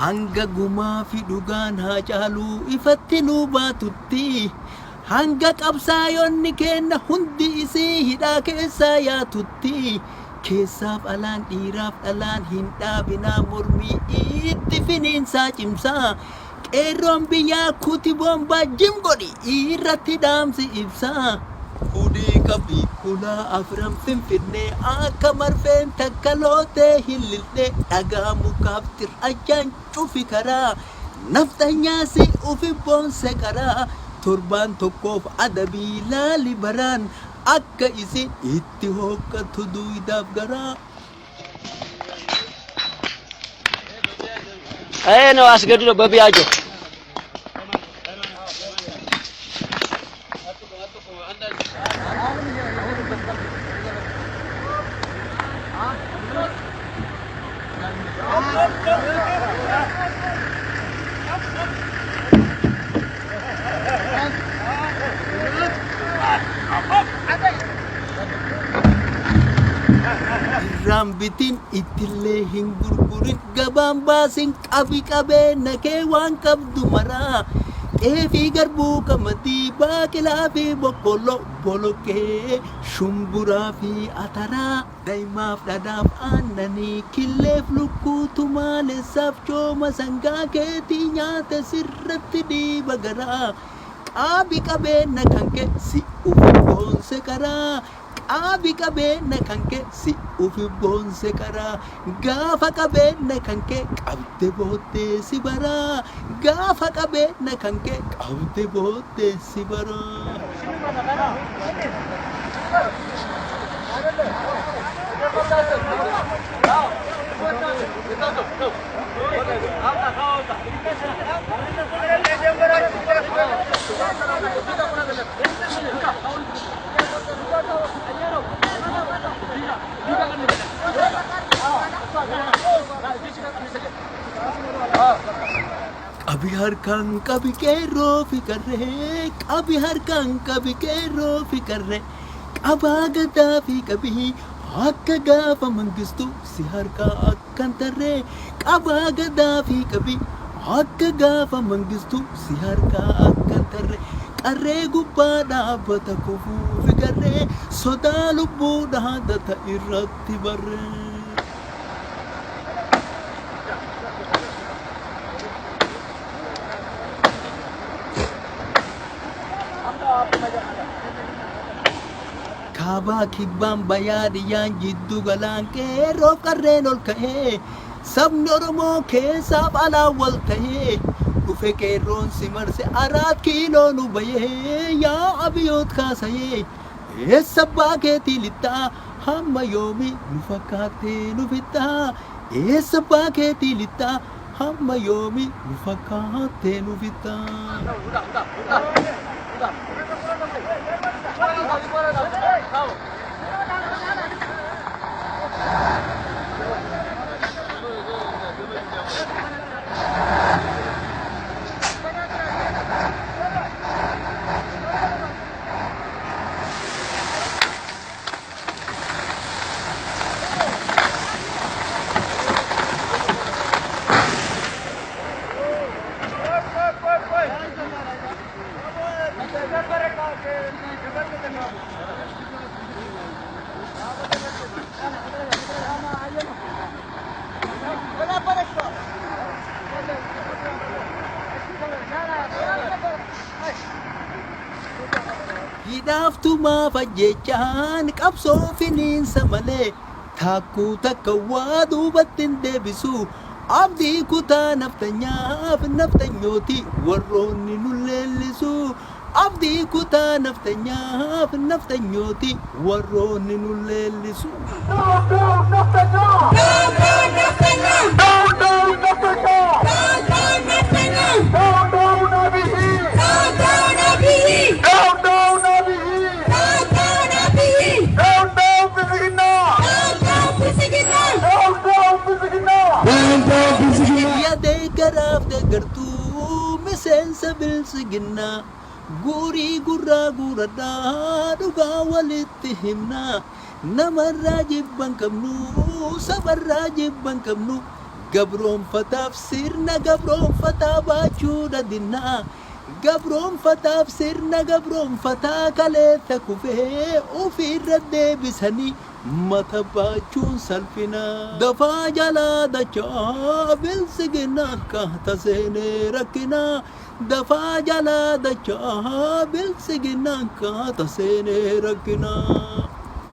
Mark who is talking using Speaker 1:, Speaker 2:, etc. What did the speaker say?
Speaker 1: hanga gumaa fi dhugaan haa caaluu ifatti nu baatutti hanga qabsaayonni kenna hundi isii hidhaa keessaa yaatutti keessaaf alaan dhiiraaf dhalaan hin dhaabinaa mormii itti finiinsaa cimsaa qeerroon biyyaa kuti boombaa jim godhi irratti dhaamsi ibsaa Kudii qabii kulaa afran finfinnee akka marfeen takka lootee hin lillee dhagaa mukaaf tir'achaan cufi karaa naftanyaasi ufi boonse karaa torbaan tokkoof adabii laali baraan akka isin itti hooqqatu duwidaaf garaa.
Speaker 2: ነው አስገድዶ በቢያጆ
Speaker 1: Rambitin itillee hin gurgurin gabaan baasin qabi qabeenya kee waan qabdu maraa xeefii garbuu qamadii baaqilaa fi boqqolloo boloqqee shumburaa fi ataraa daa'imaaf dhadhaaf aannanii killeef lukkuutu maalessaaf cooma sangaa keetii nyaata sirratti dhiiba garaa qabi qabeenya kan kee si ufi boonse karaa. Qabi qabeenya kan kee si ufi boonse karaa gaafa qabeenya kan kee qabde booddee si baraa gaafa qabeenya kan kee qabde booddee si baraa. Qabi harkaan qabi qeerroo fi qarree qabi harkaan qabi qeerroo fi qarree qabaa gadaa fi qabii akka gaafa mangistu si harkaa akkan tarree qabaa gadaa fi qabii akka gaafa mangistu si harkaa akkan tarree qarree gubbaa dhaabbata kufuu fi qarree sodaa lubbuu dhaadata irratti barree. Kaabaa kibbaan bayaadiyaan jiddu galaan qeerroof qarreen ol ka'ee sabni Oromoo keessaaf alaan wal ta'ee dhufe qeerroon si marse araat kiiloo nu bayee yaa abiyyoot kaasayee eessa abbaa keetii lixxaa hamma yoomi nu fakkaattee nu fixxaa eessa abbaa keetii lixxaa hamma yoomi nu fakkaattee nu fixxaa. Hidhaaftumaaf ajjechaan qabsoo finiinsa malee taakkuu takka waa duubatti hin deebisu abdii kutaa naftanyaaf naftanyooti warroonni nu leellisu abdii kutaa naftanyaaf naftanyooti warroonni nu leellisu. Garaaf deeggartuu miseensa bilisiginnaa guurii gurraa guuradhaa dhugaa walitti himnaa namarraa jibban qabnu sabarraa jibban qabnu gabroonfataaf sirna gabroonfataa baachuu dandeenya. Gabroonfataaf sirna gabroonfataa kaleessa kufee ofirra deebisanii mata baachuun salphina. Dafaa jalaa dachaa bilsigina akkaataa seenee rakkina. Dafaa jalaa dachaa bilsigina akkaataa seenee rakkina.